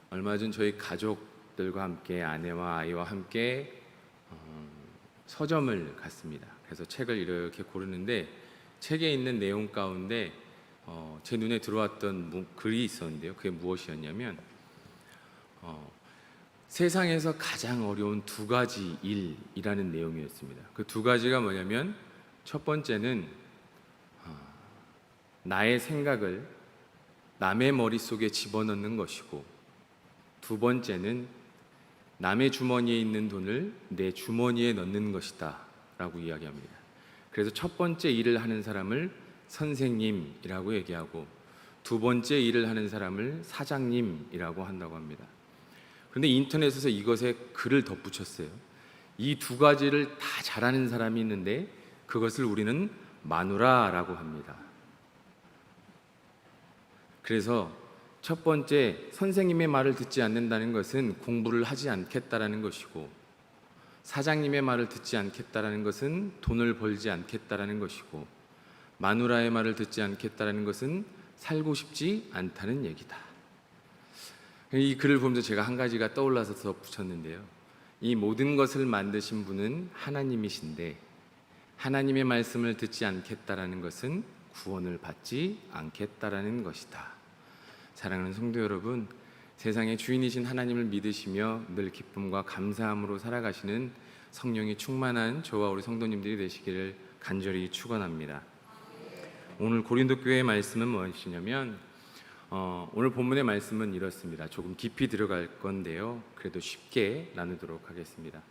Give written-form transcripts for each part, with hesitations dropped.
얼마 전 저희 가족들과 함께 아내와 아이와 함께 서점을 갔습니다. 그래서 책을 이렇게 고르는데 책에 있는 내용 가운데 제 눈에 들어왔던 글이 있었는데요. 그게 무엇이었냐면 세상에서 가장 어려운 두 가지 일이라는 내용이었습니다. 그 두 가지가 뭐냐면 첫 번째는 나의 생각을 남의 머릿속에 집어넣는 것이고, 두 번째는 남의 주머니에 있는 돈을 내 주머니에 넣는 것이다 라고 이야기합니다. 그래서 첫 번째 일을 하는 사람을 선생님이라고 얘기하고, 두 번째 일을 하는 사람을 사장님이라고 한다고 합니다. 그런데 인터넷에서 이것에 글을 덧붙였어요. 이 두 가지를 다 잘하는 사람이 있는데 그것을 우리는 마누라라고 합니다. 그래서 첫 번째, 선생님의 말을 듣지 않는다는 것은 공부를 하지 않겠다라는 것이고, 사장님의 말을 듣지 않겠다라는 것은 돈을 벌지 않겠다라는 것이고, 마누라의 말을 듣지 않겠다라는 것은 살고 싶지 않다는 얘기다. 이 글을 보면서 제가 한 가지가 떠올라서 덧붙였는데요. 이 모든 것을 만드신 분은 하나님이신데 하나님의 말씀을 듣지 않겠다라는 것은 구원을 받지 않겠다라는 것이다. 사랑하는 성도 여러분, 세상의 주인이신 하나님을 믿으시며 늘 기쁨과 감사함으로 살아가시는 성령이 충만한 저와 우리 성도님들이 되시기를 간절히 축원합니다. 오늘 고린도 교회의 말씀은 무엇이냐면 오늘 본문의 말씀은 이렇습니다. 조금 깊이 들어갈 건데요, 그래도 쉽게 나누도록 하겠습니다.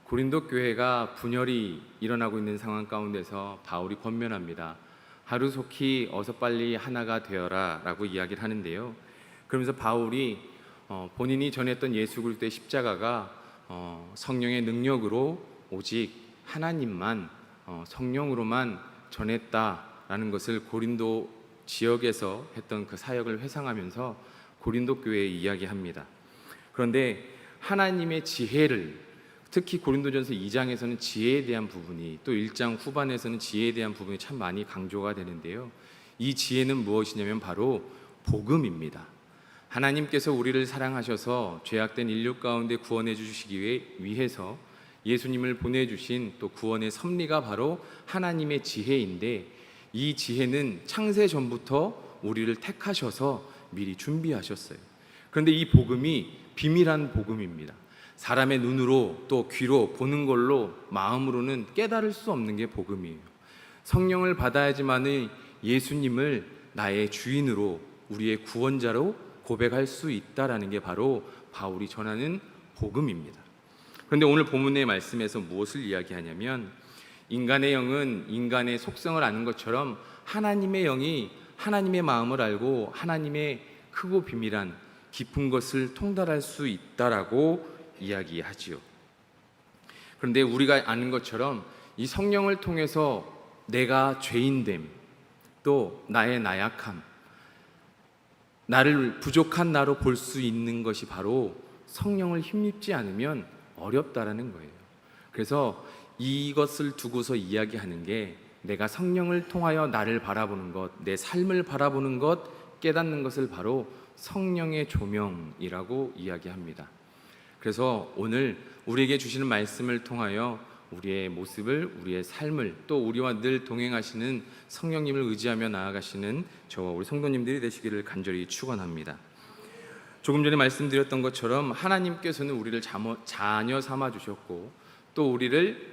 고린도 교회가 분열이 일어나고 있는 상황 가운데서 바울이 권면합니다. 하루속히 어서 빨리 하나가 되어라 라고 이야기를 하는데요, 그러면서 바울이 본인이 전했던 예수 그리스도의 십자가가 성령의 능력으로 오직 하나님만 성령으로만 전했다라는 것을 고린도 지역에서 했던 그 사역을 회상하면서 고린도 교회에 이야기합니다. 그런데 하나님의 지혜를, 특히 고린도전서 2장에서는 지혜에 대한 부분이, 또 1장 후반에서는 지혜에 대한 부분이 참 많이 강조가 되는데요, 이 지혜는 무엇이냐면 바로 복음입니다. 하나님께서 우리를 사랑하셔서 죄악된 인류 가운데 구원해 주시기 위해서 예수님을 보내주신 또 구원의 섭리가 바로 하나님의 지혜인데, 이 지혜는 창세 전부터 우리를 택하셔서 미리 준비하셨어요. 그런데 이 복음이 비밀한 복음입니다. 사람의 눈으로 또 귀로 보는 걸로 마음으로는 깨달을 수 없는 게 복음이에요. 성령을 받아야지만은 예수님을 나의 주인으로, 우리의 구원자로 고백할 수 있다라는 게 바로 바울이 전하는 복음입니다. 그런데 오늘 본문의 말씀에서 무엇을 이야기하냐면, 인간의 영은 인간의 속성을 아는 것처럼 하나님의 영이 하나님의 마음을 알고 하나님의 크고 비밀한 깊은 것을 통달할 수 있다라고 이야기하지요. 그런데 우리가 아는 것처럼 이 성령을 통해서 내가 죄인됨, 또 나의 나약함, 나를 부족한 나로 볼 수 있는 것이 바로 성령을 힘입지 않으면 어렵다라는 거예요. 그래서 이것을 두고서 이야기하는 게, 내가 성령을 통하여 나를 바라보는 것, 내 삶을 바라보는 것, 깨닫는 것을 바로 성령의 조명이라고 이야기합니다. 그래서 오늘 우리에게 주시는 말씀을 통하여 우리의 모습을, 우리의 삶을, 또 우리와 늘 동행하시는 성령님을 의지하며 나아가시는 저와 우리 성도님들이 되시기를 간절히 축원합니다. 조금 전에 말씀드렸던 것처럼 하나님께서는 우리를 자녀 삼아 주셨고, 또 우리를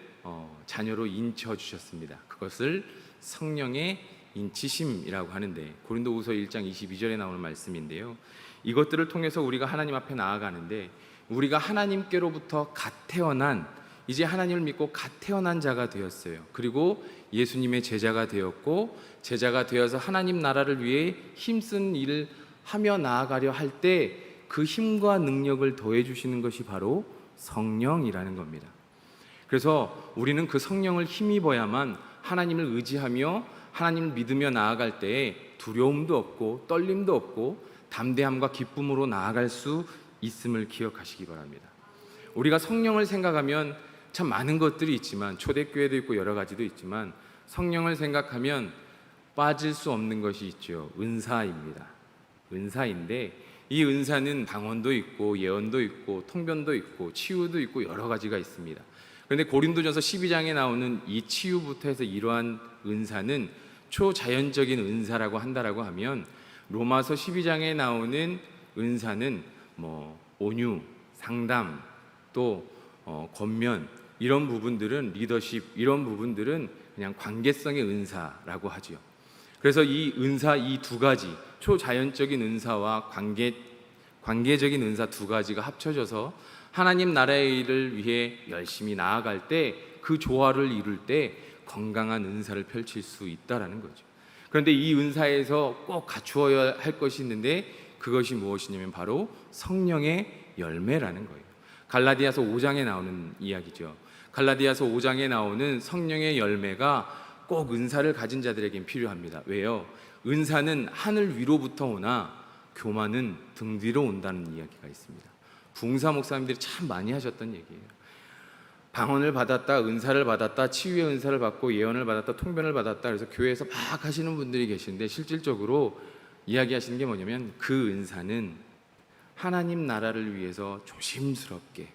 자녀로 인쳐 주셨습니다. 그것을 성령의 인치심이라고 하는데, 고린도후서 1장 22절에 나오는 말씀인데요, 이것들을 통해서 우리가 하나님 앞에 나아가는데, 우리가 하나님께로부터 갓 태어난, 이제 하나님을 믿고 갓 태어난 자가 되었어요. 그리고 예수님의 제자가 되었고, 제자가 되어서 하나님 나라를 위해 힘쓴 일을 하며 나아가려 할 때 그 힘과 능력을 더해 주시는 것이 바로 성령이라는 겁니다. 그래서 우리는 그 성령을 힘입어야만 하나님을 의지하며 하나님을 믿으며 나아갈 때에 두려움도 없고 떨림도 없고 담대함과 기쁨으로 나아갈 수 있음을 기억하시기 바랍니다. 우리가 성령을 생각하면 참 많은 것들이 있지만, 초대교회도 있고 여러 가지도 있지만, 성령을 생각하면 빠질 수 없는 것이 있죠. 은사입니다. 은사인데, 이 은사는 방언도 있고 예언도 있고 통변도 있고 치유도 있고 여러 가지가 있습니다. 그런데 고린도전서 12장에 나오는 이 치유부터 해서 이러한 은사는 초자연적인 은사라고 한다라고 하면, 로마서 12장에 나오는 은사는 온유, 상담, 또 권면, 이런 부분들은 리더십, 이런 부분들은 그냥 관계성의 은사라고 하지요. 그래서 이 은사, 이 두 가지, 초자연적인 은사와 관계적인 은사 두 가지가 합쳐져서 하나님 나라의 일을 위해 열심히 나아갈 때, 그 조화를 이룰 때 건강한 은사를 펼칠 수 있다라는 거죠. 그런데 이 은사에서 꼭 갖추어야 할 것이 있는데, 그것이 무엇이냐면 바로 성령의 열매라는 거예요. 갈라디아서 5장에 나오는 이야기죠. 갈라디아서 5장에 나오는 성령의 열매가 꼭 은사를 가진 자들에겐 필요합니다. 왜요? 은사는 하늘 위로부터 오나 교만은 등 뒤로 온다는 이야기가 있습니다. 부흥사 목사님들이 참 많이 하셨던 얘기예요. 방언을 받았다, 은사를 받았다, 치유의 은사를 받고 예언을 받았다, 통변을 받았다, 그래서 교회에서 막 하시는 분들이 계시는데, 실질적으로 이야기하시는 게 뭐냐면, 그 은사는 하나님 나라를 위해서 조심스럽게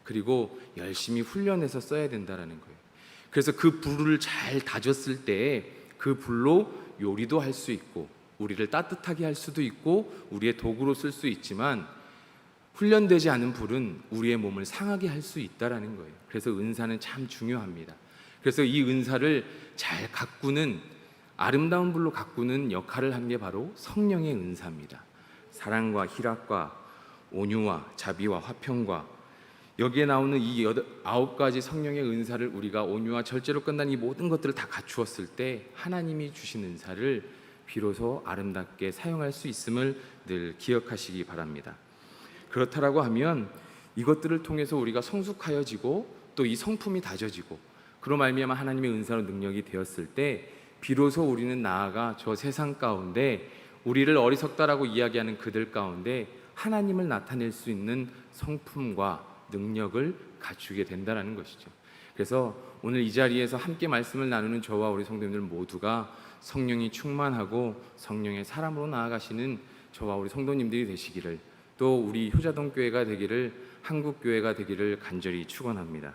그리고 열심히 훈련해서 써야 된다라는 거예요. 그래서 그 불을 잘 다졌을 때 그 불로 요리도 할 수 있고, 우리를 따뜻하게 할 수도 있고, 우리의 도구로 쓸 수 있지만, 훈련되지 않은 불은 우리의 몸을 상하게 할 수 있다라는 거예요. 그래서 은사는 참 중요합니다. 그래서 이 은사를 잘 가꾸는, 아름다운 불로 가꾸는 역할을 한 게 바로 성령의 은사입니다. 사랑과 희락과 온유와 자비와 화평과, 여기에 나오는 이 9가지 성령의 은사를 우리가 온유와 절제로 끝난 이 모든 것들을 다 갖추었을 때, 하나님이 주신 은사를 비로소 아름답게 사용할 수 있음을 늘 기억하시기 바랍니다. 그렇다라고 하면 이것들을 통해서 우리가 성숙하여지고, 또 이 성품이 다져지고, 그로 말미암아 하나님의 은사로 능력이 되었을 때, 비로소 우리는 나아가 저 세상 가운데 우리를 어리석다라고 이야기하는 그들 가운데 하나님을 나타낼 수 있는 성품과 능력을 갖추게 된다는 것이죠. 그래서 오늘 이 자리에서 함께 말씀을 나누는 저와 우리 성도님들 모두가 성령이 충만하고 성령의 사람으로 나아가시는 저와 우리 성도님들이 되시기를, 또 우리 효자동 교회가 되기를, 한국 교회가 되기를 간절히 축원합니다.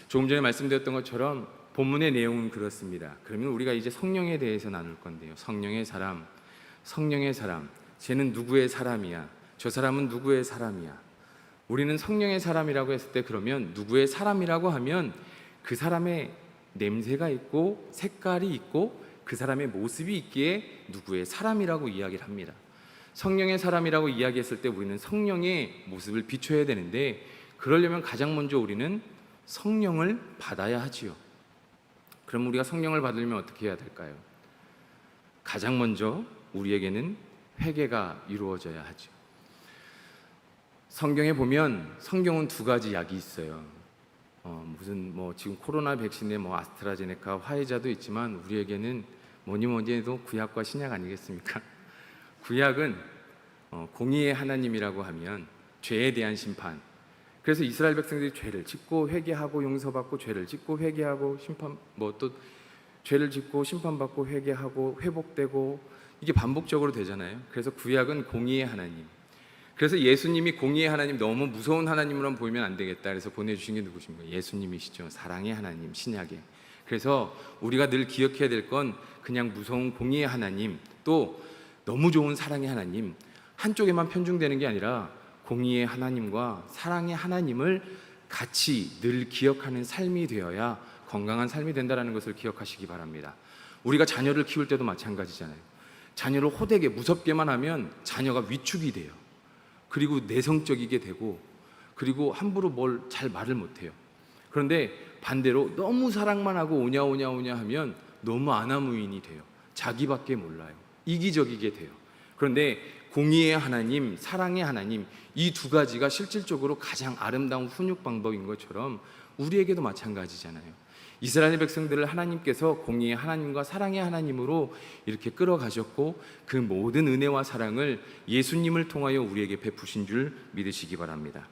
조금 전에 말씀드렸던 것처럼 본문의 내용은 그렇습니다. 그러면 우리가 이제 성령에 대해서 나눌 건데요. 성령의 사람, 성령의 사람, 쟤는 누구의 사람이야? 저 사람은 누구의 사람이야? 우리는 성령의 사람이라고 했을 때, 그러면 누구의 사람이라고 하면 그 사람의 냄새가 있고 색깔이 있고 그 사람의 모습이 있기에 누구의 사람이라고 이야기를 합니다. 성령의 사람이라고 이야기했을 때 우리는 성령의 모습을 비춰야 되는데, 그러려면 가장 먼저 우리는 성령을 받아야 하지요. 그럼 우리가 성령을 받으려면 어떻게 해야 될까요? 가장 먼저 우리에게는 회개가 이루어져야 하죠. 성경에 보면, 성경은 두 가지 약이 있어요. 지금 코로나 백신에 아스트라제네카, 화이자도 있지만, 우리에게는 뭐니 해도 구약과 신약 아니겠습니까? 구약은 공의의 하나님이라고 하면 죄에 대한 심판. 그래서 이스라엘 백성들이 죄를 짓고 회개하고 용서받고, 죄를 짓고 회개하고 또 죄를 짓고 심판받고 회개하고 회복되고, 이게 반복적으로 되잖아요. 그래서 구약은 공의의 하나님. 그래서 예수님이 공의의 하나님, 너무 무서운 하나님으로만 보이면 안 되겠다, 그래서 보내주신 게 누구십니까? 예수님이시죠. 사랑의 하나님, 신약에. 그래서 우리가 늘 기억해야 될 건, 그냥 무서운 공의의 하나님, 또 너무 좋은 사랑의 하나님, 한쪽에만 편중되는 게 아니라 공의의 하나님과 사랑의 하나님을 같이 늘 기억하는 삶이 되어야 건강한 삶이 된다는 것을 기억하시기 바랍니다. 우리가 자녀를 키울 때도 마찬가지잖아요. 자녀를 호되게 무섭게만 하면 자녀가 위축이 돼요. 그리고 내성적이게 되고, 그리고 함부로 뭘 잘 말을 못해요. 그런데 반대로 너무 사랑만 하고 오냐 하면 너무 아나무인이 돼요. 자기밖에 몰라요. 이기적이게 돼요. 그런데 공의의 하나님, 사랑의 하나님, 이 두 가지가 실질적으로 가장 아름다운 훈육 방법인 것처럼 우리에게도 마찬가지잖아요. 이스라엘 백성들을 하나님께서 공의의 하나님과 사랑의 하나님으로 이렇게 끌어가셨고, 그 모든 은혜와 사랑을 예수님을 통하여 우리에게 베푸신 줄 믿으시기 바랍니다.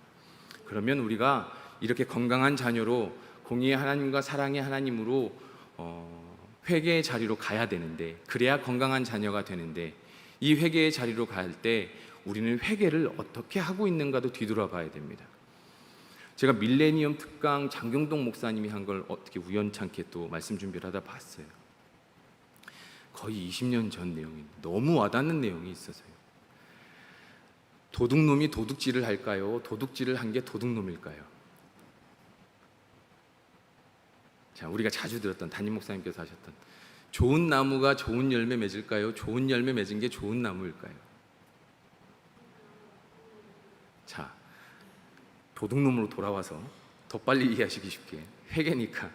그러면 우리가 이렇게 건강한 자녀로 공의의 하나님과 사랑의 하나님으로 회개의 자리로 가야 되는데, 그래야 건강한 자녀가 되는데, 이 회개의 자리로 갈 때 우리는 회개를 어떻게 하고 있는가도 뒤돌아봐야 됩니다. 제가 밀레니엄 특강 장경동 목사님이 한 걸 어떻게 우연찮게 또 말씀 준비를 하다 봤어요. 거의 20년 전 내용이 너무 와닿는 내용이 있어서요. 도둑놈이 도둑질을 할까요? 도둑질을 한 게 도둑놈일까요? 자, 우리가 자주 들었던 담임 목사님께서 하셨던 좋은 나무가 좋은 열매 맺을까요? 좋은 열매 맺은 게 좋은 나무일까요? 자, 도둑놈으로 돌아와서 더 빨리 이해하시기 쉽게 회개니까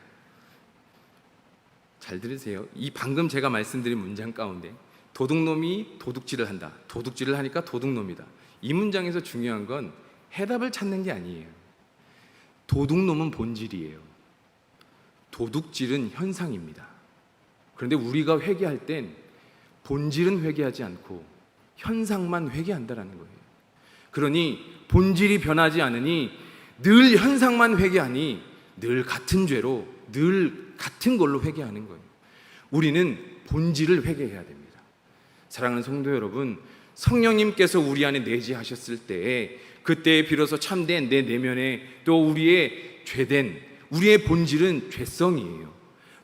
잘 들으세요. 이 방금 제가 말씀드린 문장 가운데 도둑놈이 도둑질을 한다. 도둑질을 하니까 도둑놈이다. 이 문장에서 중요한 건 해답을 찾는 게 아니에요. 도둑놈은 본질이에요. 도둑질은 현상입니다. 그런데 우리가 회개할 땐 본질은 회개하지 않고 현상만 회개한다라는 거예요. 그러니 본질이 변하지 않으니 늘 현상만 회개하니 늘 같은 죄로 늘 같은 걸로 회개하는 거예요. 우리는 본질을 회개해야 됩니다. 사랑하는 성도 여러분, 성령님께서 우리 안에 내재하셨을 때에 그때에 비로소 참된 내 내면에 또 우리의 죄된 우리의 본질은 죄성이에요.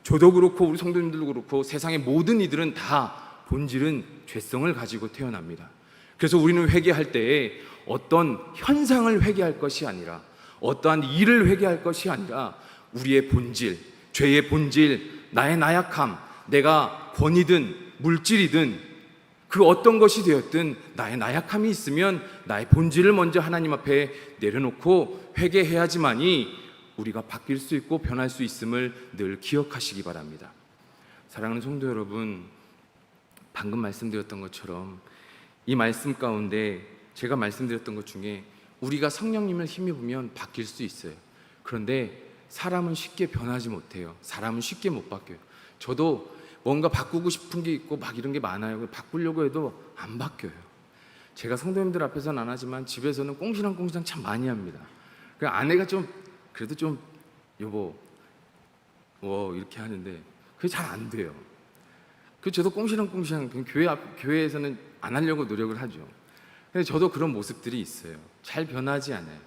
저도 그렇고 우리 성도님들도 그렇고 세상의 모든 이들은 다 본질은 죄성을 가지고 태어납니다. 그래서 우리는 회개할 때에 어떤 현상을 회개할 것이 아니라 어떠한 일을 회개할 것이 아니라 우리의 본질, 죄의 본질, 나의 나약함, 내가 권이든 물질이든 그 어떤 것이 되었든 나의 나약함이 있으면 나의 본질을 먼저 하나님 앞에 내려놓고 회개해야지만이 우리가 바뀔 수 있고 변할 수 있음을 늘 기억하시기 바랍니다. 사랑하는 성도 여러분, 방금 말씀드렸던 것처럼 이 말씀 가운데 제가 말씀드렸던 것 중에 우리가 성령님을 힘입으면 바뀔 수 있어요. 그런데 사람은 쉽게 변하지 못해요. 사람은 쉽게 못 바뀌어요. 저도 뭔가 바꾸고 싶은 게 있고 막 이런 게 많아요. 바꾸려고 해도 안 바뀌어요. 제가 성도님들 앞에서는 안 하지만 집에서는 꽁시랑꽁시랑 참 많이 합니다. 아내가 좀 그래도 좀 여보 이렇게 하는데 그게 잘 안 돼요. 저도 꽁시랑꽁시랑 교회에서는 안 하려고 노력을 하죠. 근데 저도 그런 모습들이 있어요. 잘 변하지 않아요.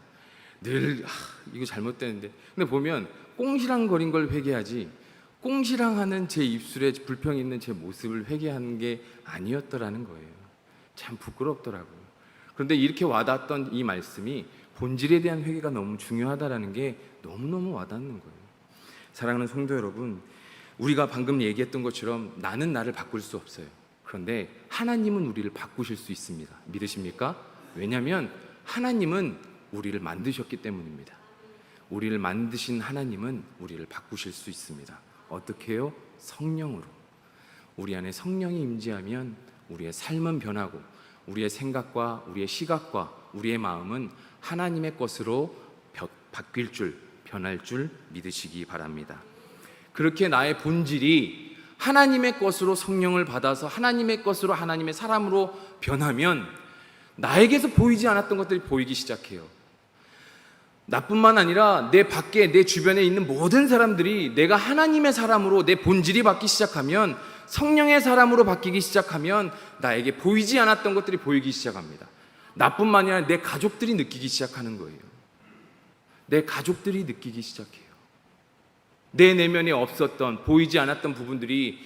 늘 이거 잘못되는데. 근데 보면 꽁시랑거린 걸 회개하지 꽁시랑하는 제 입술에 불평이 있는 제 모습을 회개하는 게 아니었더라는 거예요. 참 부끄럽더라고요. 그런데 이렇게 와닿았던 이 말씀이 본질에 대한 회개가 너무 중요하다라는 게 너무너무 와닿는 거예요. 사랑하는 성도 여러분, 우리가 방금 얘기했던 것처럼 나는 나를 바꿀 수 없어요. 그런데 하나님은 우리를 바꾸실 수 있습니다. 믿으십니까? 왜냐하면 하나님은 우리를 만드셨기 때문입니다. 우리를 만드신 하나님은 우리를 바꾸실 수 있습니다. 어떻게 해요? 성령으로. 우리 안에 성령이 임재하면 우리의 삶은 변하고 우리의 생각과 우리의 시각과 우리의 마음은 하나님의 것으로 바뀔 줄, 변할 줄 믿으시기 바랍니다. 그렇게 나의 본질이 하나님의 것으로 성령을 받아서 하나님의 것으로 하나님의 사람으로 변하면 나에게서 보이지 않았던 것들이 보이기 시작해요. 나뿐만 아니라 내 밖에 내 주변에 있는 모든 사람들이 내가 하나님의 사람으로 내 본질이 바뀌기 시작하면 성령의 사람으로 바뀌기 시작하면 나에게 보이지 않았던 것들이 보이기 시작합니다. 나뿐만 아니라 내 가족들이 느끼기 시작하는 거예요. 내 가족들이 느끼기 시작해요. 내 내면에 없었던 보이지 않았던 부분들이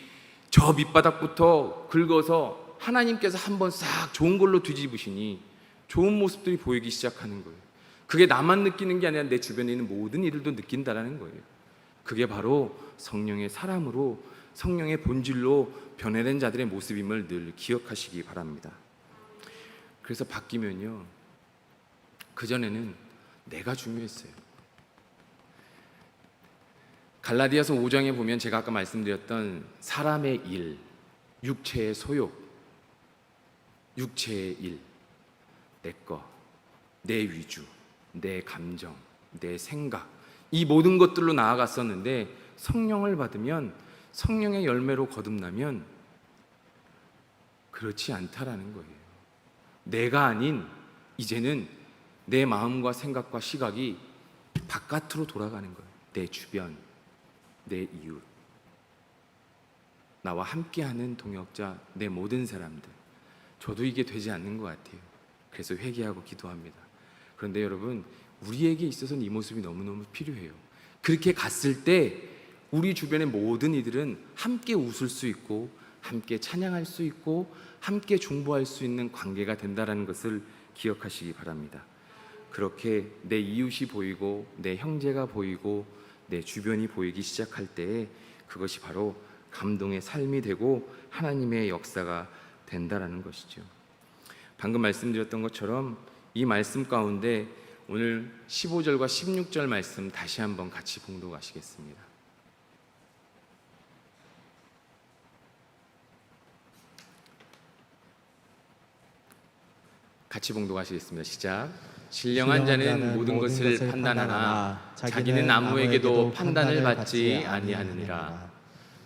저 밑바닥부터 긁어서 하나님께서 한번 싹 좋은 걸로 뒤집으시니 좋은 모습들이 보이기 시작하는 거예요. 그게 나만 느끼는 게 아니라 내 주변에 있는 모든 이들도 느낀다라는 거예요. 그게 바로 성령의 사람으로 성령의 본질로 변화된 자들의 모습임을 늘 기억하시기 바랍니다. 그래서 바뀌면요, 그전에는 내가 중요했어요. 갈라디아서 5장에 보면 제가 아까 말씀드렸던 사람의 일, 육체의 소욕, 육체의 일, 내 거, 내 위주, 내 감정, 내 생각, 이 모든 것들로 나아갔었는데 성령을 받으면, 성령의 열매로 거듭나면 그렇지 않다라는 거예요. 내가 아닌 이제는 내 마음과 생각과 시각이 바깥으로 돌아가는 거예요. 내 주변, 내 이웃, 나와 함께하는 동역자, 내 모든 사람들. 저도 이게 되지 않는 것 같아요. 그래서 회개하고 기도합니다. 그런데 여러분, 우리에게 있어서는 이 모습이 너무너무 필요해요. 그렇게 갔을 때 우리 주변의 모든 이들은 함께 웃을 수 있고 함께 찬양할 수 있고 함께 중보할 수 있는 관계가 된다는 것을 기억하시기 바랍니다. 그렇게 내 이웃이 보이고 내 형제가 보이고 내 주변이 보이기 시작할 때에 그것이 바로 감동의 삶이 되고 하나님의 역사가 된다라는 것이죠. 방금 말씀드렸던 것처럼 이 말씀 가운데 오늘 15절과 16절 말씀 다시 한번 같이 봉독하시겠습니다. 같이 봉독하시겠습니다. 시작. 신령한 자는 모든 것을 판단하나 자기는 아무에게도 판단을 받지 아니하느니라.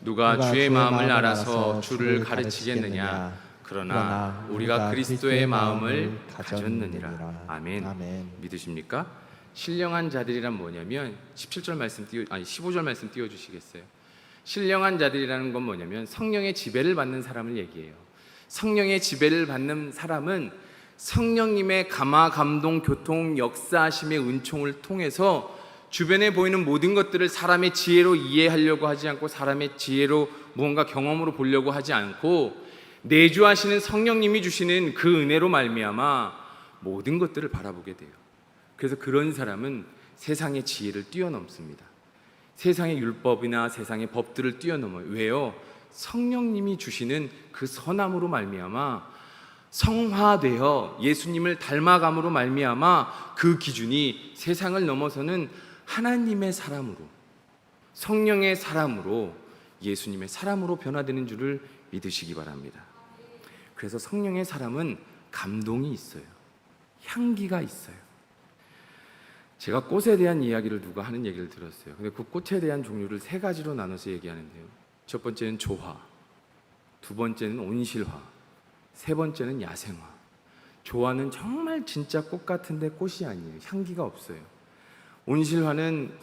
누가 주의 마음을 알아서 주를 가르치겠느냐? 그러나 우리가 그리스도의 마음을 가졌느니라. 아멘. 믿으십니까? 신령한 자들이란 뭐냐면 17절 말씀 15절 말씀 띄워 주시겠어요? 신령한 자들이라는 건 뭐냐면 성령의 지배를 받는 사람을 얘기해요. 성령의 지배를 받는 사람은 성령님의 감화, 감동, 교통, 역사하심의 은총을 통해서 주변에 보이는 모든 것들을 사람의 지혜로 이해하려고 하지 않고 사람의 지혜로 무언가 경험으로 보려고 하지 않고 내주하시는 성령님이 주시는 그 은혜로 말미암아 모든 것들을 바라보게 돼요. 그래서 그런 사람은 세상의 지혜를 뛰어넘습니다. 세상의 율법이나 세상의 법들을 뛰어넘어요. 왜요? 성령님이 주시는 그 선함으로 말미암아 성화되어 예수님을 닮아감으로 말미암아 그 기준이 세상을 넘어서는 하나님의 사람으로, 성령의 사람으로, 예수님의 사람으로 변화되는 줄을 믿으시기 바랍니다. 그래서 성령의 사람은 감동이 있어요. 향기가 있어요. 제가 꽃에 대한 이야기를 누가 하는 얘기를 들었어요. 근데 그 꽃에 대한 종류를 세 가지로 나눠서 얘기하는데요. 첫 번째는 조화, 두 번째는 온실화, 세 번째는 야생화. 조화는 정말 진짜 꽃 같은데 꽃이 아니에요. 향기가 없어요. 온실화는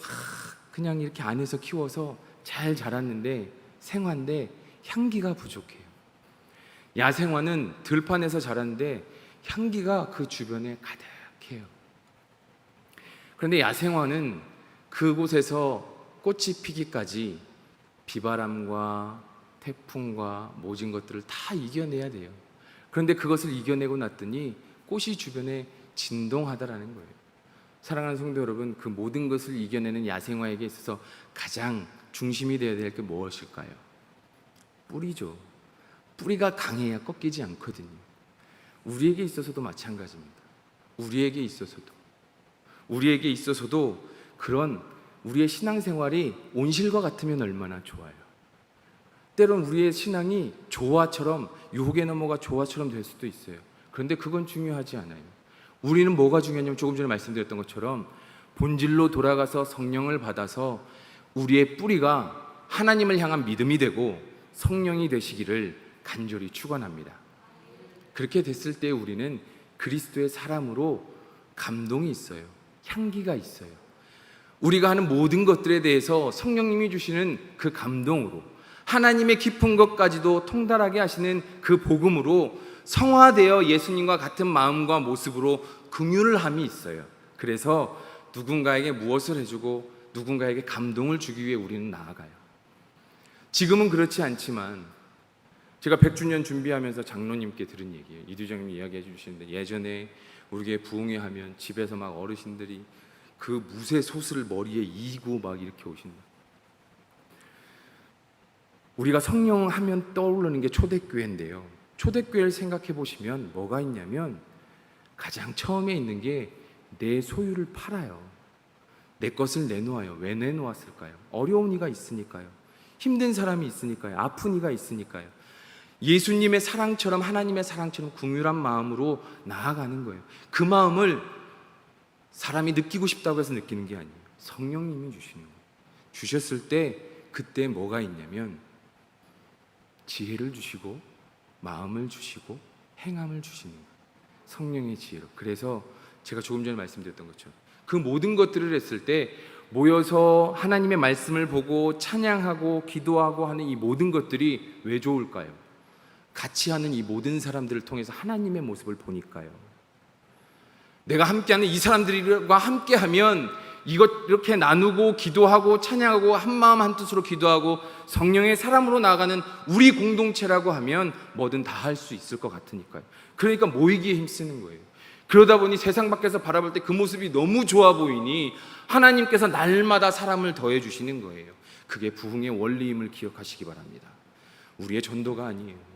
그냥 이렇게 안에서 키워서 잘 자랐는데 생화인데 향기가 부족해요. 야생화는 들판에서 자랐는데 향기가 그 주변에 가득해요. 그런데 야생화는 그곳에서 꽃이 피기까지 비바람과 태풍과 모진 것들을 다 이겨내야 돼요. 그런데 그것을 이겨내고 났더니 꽃이 주변에 진동하다라는 거예요. 사랑하는 성도 여러분, 그 모든 것을 이겨내는 야생화에게 있어서 가장 중심이 되어야 될 게 무엇일까요? 뿌리죠. 뿌리가 강해야 꺾이지 않거든요. 우리에게 있어서도 마찬가지입니다. 우리에게 있어서도 그런 우리의 신앙생활이 온실과 같으면 얼마나 좋아요. 때론 우리의 신앙이 조화처럼, 유혹에 넘어가 조화처럼 될 수도 있어요. 그런데 그건 중요하지 않아요. 우리는 뭐가 중요하냐면 조금 전에 말씀드렸던 것처럼 본질로 돌아가서 성령을 받아서 우리의 뿌리가 하나님을 향한 믿음이 되고 성령이 되시기를 간절히 축원합니다. 그렇게 됐을 때 우리는 그리스도의 사람으로 감동이 있어요. 향기가 있어요. 우리가 하는 모든 것들에 대해서 성령님이 주시는 그 감동으로 하나님의 깊은 것까지도 통달하게 하시는 그 복음으로 성화되어 예수님과 같은 마음과 모습으로 긍휼을 함이 있어요. 그래서 누군가에게 무엇을 해주고 누군가에게 감동을 주기 위해 우리는 나아가요. 지금은 그렇지 않지만 제가 100주년 준비하면서 장로님께 들은 얘기예요. 이두장님이 이야기해 주시는데 예전에 우리 교회 부흥회 하면 집에서 막 어르신들이 그 무쇠 솥을 머리에 이고 막 이렇게 오신다. 우리가 성령 하면 떠오르는 게 초대교회인데요. 초대교회를 생각해 보시면 뭐가 있냐면 가장 처음에 있는 게 내 소유를 팔아요. 내 것을 내놓아요. 왜 내놓았을까요? 어려운 이가 있으니까요. 힘든 사람이 있으니까요. 아픈 이가 있으니까요. 예수님의 사랑처럼 하나님의 사랑처럼 긍휼한 마음으로 나아가는 거예요. 그 마음을 사람이 느끼고 싶다고 해서 느끼는 게 아니에요. 성령님이 주시는 거예요. 주셨을 때 그때 뭐가 있냐면 지혜를 주시고 마음을 주시고 행함을 주시는 거예요. 성령의 지혜로. 그래서 제가 조금 전에 말씀드렸던 것처럼 그 모든 것들을 했을 때 모여서 하나님의 말씀을 보고 찬양하고 기도하고 하는 이 모든 것들이 왜 좋을까요? 같이 하는 이 모든 사람들을 통해서 하나님의 모습을 보니까요. 내가 함께하는 이 사람들과 함께하면 이렇게 나누고 기도하고 찬양하고 한마음 한뜻으로 기도하고 성령의 사람으로 나아가는 우리 공동체라고 하면 뭐든 다 할 수 있을 것 같으니까요. 그러니까 모이기에 힘쓰는 거예요. 그러다 보니 세상 밖에서 바라볼 때 그 모습이 너무 좋아 보이니 하나님께서 날마다 사람을 더해 주시는 거예요. 그게 부흥의 원리임을 기억하시기 바랍니다. 우리의 전도가 아니에요.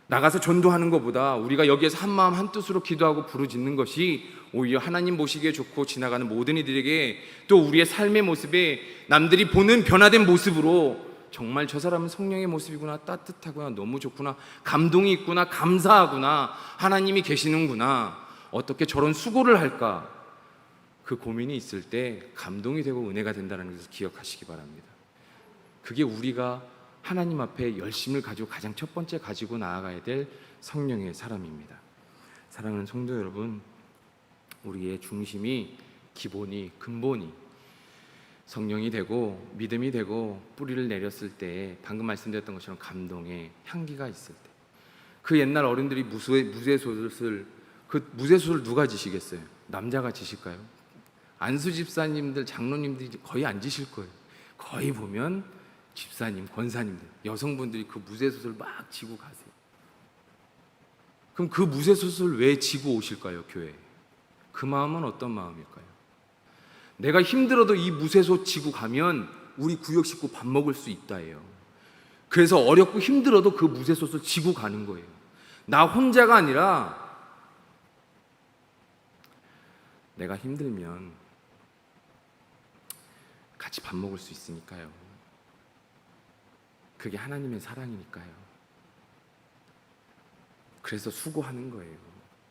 나가서 전도하는 것보다 우리가 여기에서 한마음 한뜻으로 기도하고 부르짖는 것이 오히려 하나님 보시기에 좋고 지나가는 모든 이들에게 또 우리의 삶의 모습에 남들이 보는 변화된 모습으로 정말 저 사람은 성령의 모습이구나, 따뜻하구나, 너무 좋구나, 감동이 있구나, 감사하구나, 하나님이 계시는구나, 어떻게 저런 수고를 할까, 그 고민이 있을 때 감동이 되고 은혜가 된다는 것을 기억하시기 바랍니다. 그게 우리가 하나님 앞에 열심을 가지고 가장 첫 번째 가지고 나아가야 될 성령의 사람입니다. 사랑하는 성도 여러분, 우리의 중심이, 기본이, 근본이 성령이 되고 믿음이 되고 뿌리를 내렸을 때, 방금 말씀드렸던 것처럼 감동의 향기가 있을 때, 그 옛날 어른들이 무쇠솥을 누가 지시겠어요? 남자가 지실까요? 안수 집사님들, 장로님들이 거의 안 지실 거예요. 거의 보면 집사님, 권사님들, 여성분들이 그 무쇠솥을 막 지고 가세요. 그럼 그 무쇠솥을 왜 지고 오실까요, 교회에? 그 마음은 어떤 마음일까요? 내가 힘들어도 이 무쇠솥 지고 가면 우리 구역 식구 밥 먹을 수 있다예요. 그래서 어렵고 힘들어도 그 무쇠솥을 지고 가는 거예요. 나 혼자가 아니라 내가 힘들면 같이 밥 먹을 수 있으니까요. 그게 하나님의 사랑이니까요. 그래서 수고하는 거예요.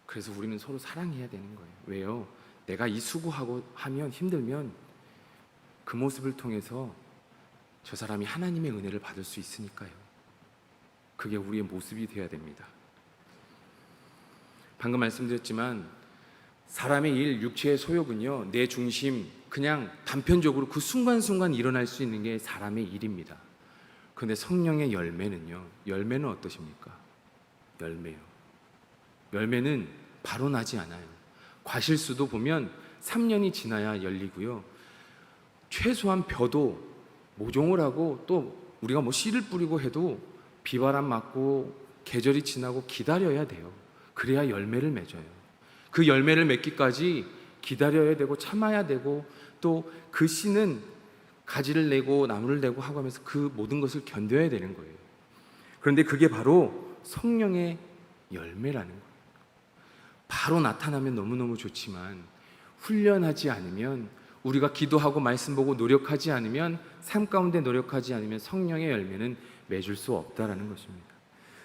그래서 우리는 서로 사랑해야 되는 거예요. 왜요? 내가 이 수고하고 하면, 힘들면 그 모습을 통해서 저 사람이 하나님의 은혜를 받을 수 있으니까요. 그게 우리의 모습이 되어야 됩니다. 방금 말씀드렸지만 사람의 일, 육체의 소욕은요, 내 중심, 그냥 단편적으로 그 순간순간 일어날 수 있는 게 사람의 일입니다. 그런데 성령의 열매는요, 열매는 어떠십니까? 열매요. 열매는 바로 나지 않아요. 과실수도 보면 3년이 지나야 열리고요. 최소한 벼도 모종을 하고 또 우리가 뭐 씨를 뿌리고 해도 비바람 맞고 계절이 지나고 기다려야 돼요. 그래야 열매를 맺어요. 그 열매를 맺기까지 기다려야 되고 참아야 되고 또 그 씨는 가지를 내고 나무를 내고 하고 하면서 그 모든 것을 견뎌야 되는 거예요. 그런데 그게 바로 성령의 열매라는 거예요. 바로 나타나면 너무너무 좋지만 훈련하지 않으면, 우리가 기도하고 말씀 보고 노력하지 않으면, 삶 가운데 노력하지 않으면 성령의 열매는 맺을 수 없다라는 것입니다.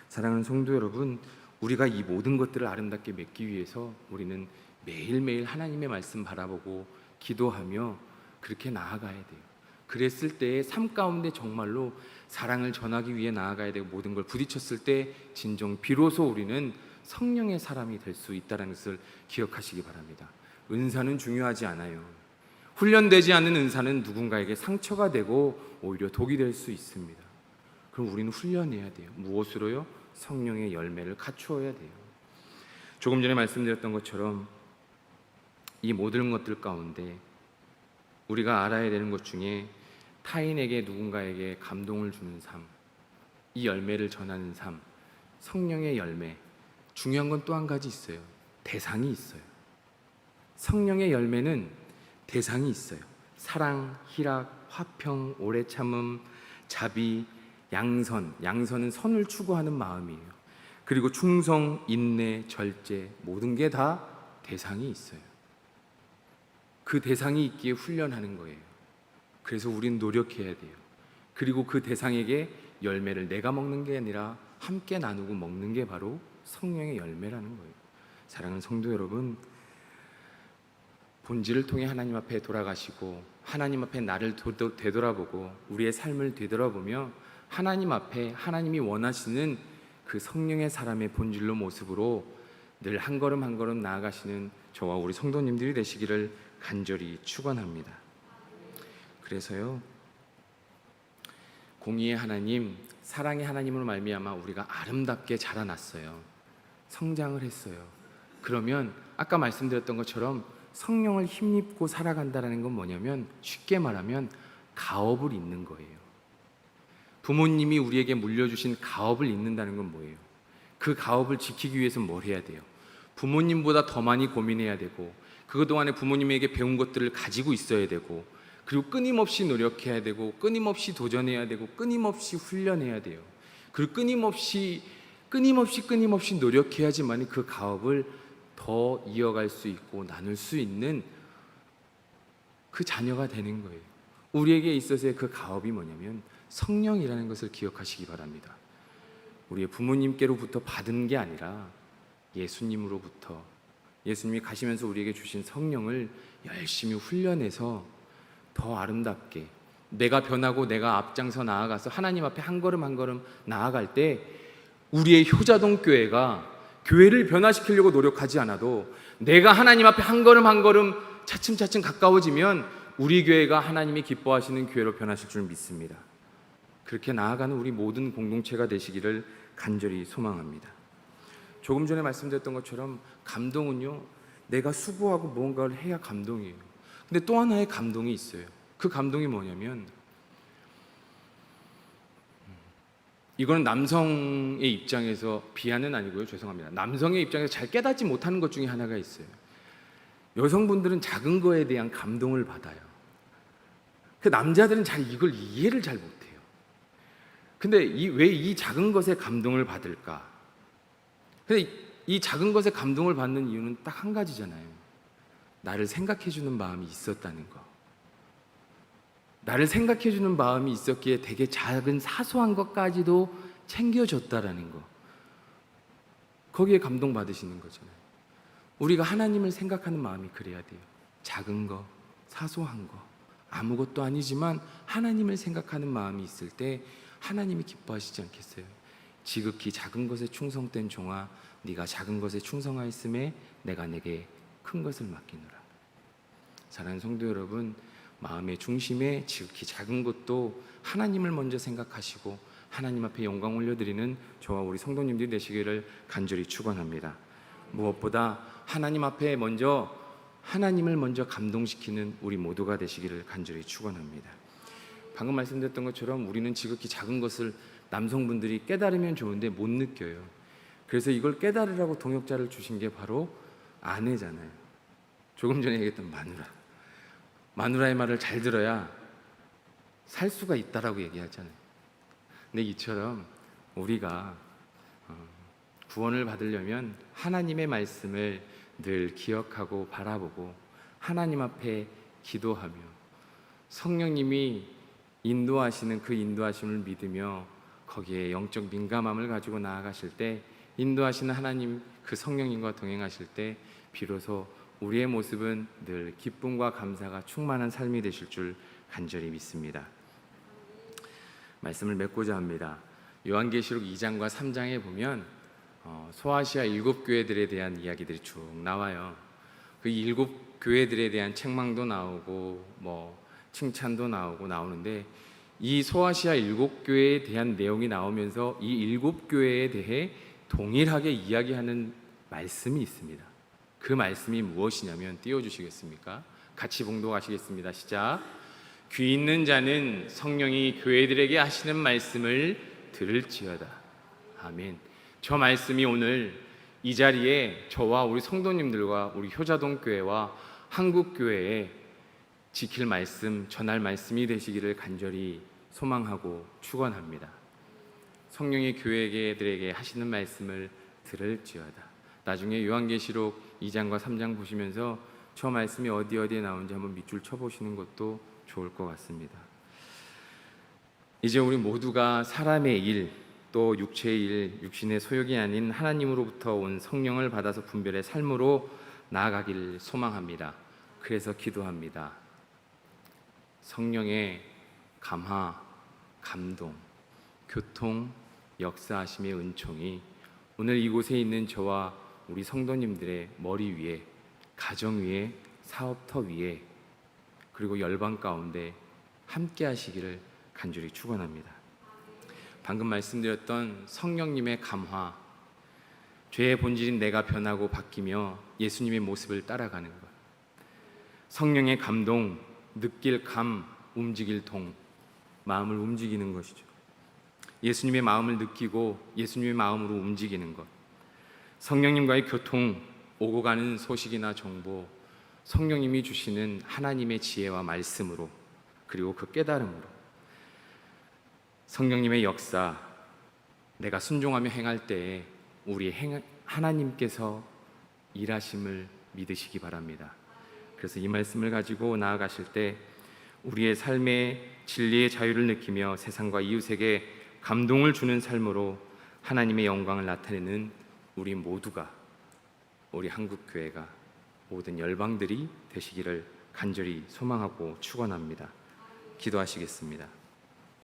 사랑하는 성도 여러분, 우리가 이 모든 것들을 아름답게 맺기 위해서 우리는 매일매일 하나님의 말씀 바라보고 기도하며 그렇게 나아가야 돼요. 그랬을 때 삶 가운데 정말로 사랑을 전하기 위해 나아가야 되고, 모든 걸 부딪혔을 때 진정 비로소 우리는 성령의 사람이 될 수 있다는 것을 기억하시기 바랍니다. 은사는 중요하지 않아요. 훈련되지 않은 은사는 누군가에게 상처가 되고 오히려 독이 될 수 있습니다. 그럼 우리는 훈련해야 돼요. 무엇으로요? 성령의 열매를 갖추어야 돼요. 조금 전에 말씀드렸던 것처럼 이 모든 것들 가운데 우리가 알아야 되는 것 중에 타인에게, 누군가에게 감동을 주는 삶, 이 열매를 전하는 삶, 성령의 열매, 중요한 건 또 한 가지 있어요. 대상이 있어요. 성령의 열매는 대상이 있어요. 사랑, 희락, 화평, 오래 참음, 자비, 양선. 양선은 선을 추구하는 마음이에요. 그리고 충성, 인내, 절제, 모든 게 다 대상이 있어요. 그 대상이 있기에 훈련하는 거예요. 그래서 우린 노력해야 돼요. 그리고 그 대상에게 열매를 내가 먹는 게 아니라 함께 나누고 먹는 게 바로 성령의 열매라는 거예요. 사랑하는 성도 여러분, 본질을 통해 하나님 앞에 돌아가시고 하나님 앞에 나를 되돌아보고 우리의 삶을 되돌아보며 하나님 앞에 하나님이 원하시는 그 성령의 사람의 본질로 모습으로 늘 한 걸음 한 걸음 나아가시는 저와 우리 성도님들이 되시기를 간절히 축원합니다. 그래서요, 공의의 하나님, 사랑의 하나님으로 말미암아 우리가 아름답게 자라났어요. 성장을 했어요. 그러면 아까 말씀드렸던 것처럼 성령을 힘입고 살아간다는 건 뭐냐면 쉽게 말하면 가업을 잇는 거예요. 부모님이 우리에게 물려주신 가업을 잇는다는 건 뭐예요? 그 가업을 지키기 위해서 뭘 해야 돼요? 부모님보다 더 많이 고민해야 되고, 그동안에 부모님에게 배운 것들을 가지고 있어야 되고, 그리고 끊임없이 노력해야 되고, 끊임없이 도전해야 되고, 끊임없이 훈련해야 돼요. 그리고 끊임없이 노력해야지만 그 가업을 더 이어갈 수 있고 나눌 수 있는 그 자녀가 되는 거예요. 우리에게 있어서의 그 가업이 뭐냐면 성령이라는 것을 기억하시기 바랍니다. 우리의 부모님께로부터 받은 게 아니라 예수님으로부터, 예수님이 가시면서 우리에게 주신 성령을 열심히 훈련해서 더 아름답게, 내가 변하고 내가 앞장서 나아가서 하나님 앞에 한 걸음 한 걸음 나아갈 때 우리의 효자동 교회가 교회를 변화시키려고 노력하지 않아도 내가 하나님 앞에 한 걸음 한 걸음 차츰차츰 가까워지면 우리 교회가 하나님이 기뻐하시는 교회로 변하실 줄 믿습니다. 그렇게 나아가는 우리 모든 공동체가 되시기를 간절히 소망합니다. 조금 전에 말씀드렸던 것처럼 감동은요, 내가 수고하고 무언가를 해야 감동이에요. 근데 또 하나의 감동이 있어요. 그 감동이 뭐냐면, 이거는 남성의 입장에서, 비하는 아니고요, 죄송합니다. 남성의 입장에서 잘 깨닫지 못하는 것 중에 하나가 있어요. 여성분들은 작은 거에 대한 감동을 받아요. 그 남자들은 잘 이걸 이해를 잘 못해요. 근데 왜 이 작은 것에 감동을 받을까? 근데 이 작은 것에 감동을 받는 이유는 딱 한 가지잖아요. 나를 생각해주는 마음이 있었다는 거. 나를 생각해주는 마음이 있었기에 되게 작은 사소한 것까지도 챙겨줬다라는 거. 거기에 감동받으시는 거잖아요. 우리가 하나님을 생각하는 마음이 그래야 돼요. 작은 거, 사소한 거, 아무것도 아니지만 하나님을 생각하는 마음이 있을 때 하나님이 기뻐하시지 않겠어요? 지극히 작은 것에 충성된 종아, 네가 작은 것에 충성하였음에 내가 내게 큰 것을 맡기노라. 사랑하는 성도 여러분, 마음의 중심에 지극히 작은 것도 하나님을 먼저 생각하시고 하나님 앞에 영광 올려드리는 저와 우리 성도님들이 되시기를 간절히 축원합니다. 무엇보다 하나님 앞에 하나님을 먼저 감동시키는 우리 모두가 되시기를 간절히 축원합니다. 방금 말씀드렸던 것처럼 우리는 지극히 작은 것을 남성분들이 깨달으면 좋은데 못 느껴요. 그래서 이걸 깨달으라고 동역자를 주신 게 바로 아내잖아요. 조금 전에 얘기했던 마누라의 말을 잘 들어야 살 수가 있다라고 얘기하잖아요. 근데 이처럼 우리가 구원을 받으려면 하나님의 말씀을 늘 기억하고 바라보고 하나님 앞에 기도하며 성령님이 인도하시는 그 인도하심을 믿으며 거기에 영적 민감함을 가지고 나아가실 때, 인도하시는 하나님 그 성령님과 동행하실 때 비로소 우리의 모습은 늘 기쁨과 감사가 충만한 삶이 되실 줄 간절히 믿습니다. 말씀을 맺고자 합니다. 요한계시록 2장과 3장에 보면 소아시아 7교회들에 대한 이야기들이 쭉 나와요. 그 7교회들에 대한 책망도 나오고 칭찬도 나오는데, 이 소아시아 7교회에 대한 내용이 나오면서 이 7교회에 대해 동일하게 이야기하는 말씀이 있습니다. 그 말씀이 무엇이냐면, 띄워주시겠습니까? 같이 봉독하시겠습니다. 시작. 귀 있는 자는 성령이 교회들에게 하시는 말씀을 들을지어다. 아멘. 저 말씀이 오늘 이 자리에 저와 우리 성도님들과 우리 효자동 교회와 한국교회에 지킬 말씀, 전할 말씀이 되시기를 간절히 소망하고 축원합니다. 성령이 교회들에게 하시는 말씀을 들을지어다. 나중에 요한계시록 2장과 3장 보시면서 저 말씀이 어디에 나오는지 한번 밑줄 쳐보시는 것도 좋을 것 같습니다. 이제 우리 모두가 사람의 일, 또 육체의 일, 육신의 소욕이 아닌 하나님으로부터 온 성령을 받아서 분별의 삶으로 나아가길 소망합니다. 그래서 기도합니다. 성령의 감화, 감동, 교통, 역사하심의 은총이 오늘 이곳에 있는 저와 우리 성도님들의 머리 위에, 가정 위에, 사업터 위에, 그리고 열방 가운데 함께 하시기를 간절히 축원합니다. 방금 말씀드렸던 성령님의 감화, 죄의 본질인 내가 변하고 바뀌며 예수님의 모습을 따라가는 것. 성령의 감동, 느낄 감, 움직일 동, 마음을 움직이는 것이죠. 예수님의 마음을 느끼고 예수님의 마음으로 움직이는 것. 성령님과의 교통, 오고 가는 소식이나 정보, 성령님이 주시는 하나님의 지혜와 말씀으로, 그리고 그 깨달음으로, 성령님의 역사, 내가 순종하며 행할 때에 우리 하나님께서 일하심을 믿으시기 바랍니다. 그래서 이 말씀을 가지고 나아가실 때 우리의 삶의 진리의 자유를 느끼며 세상과 이웃에게 감동을 주는 삶으로 하나님의 영광을 나타내는 우리 모두가, 우리 한국교회가, 모든 열방들이 되시기를 간절히 소망하고 축원합니다. 기도하시겠습니다.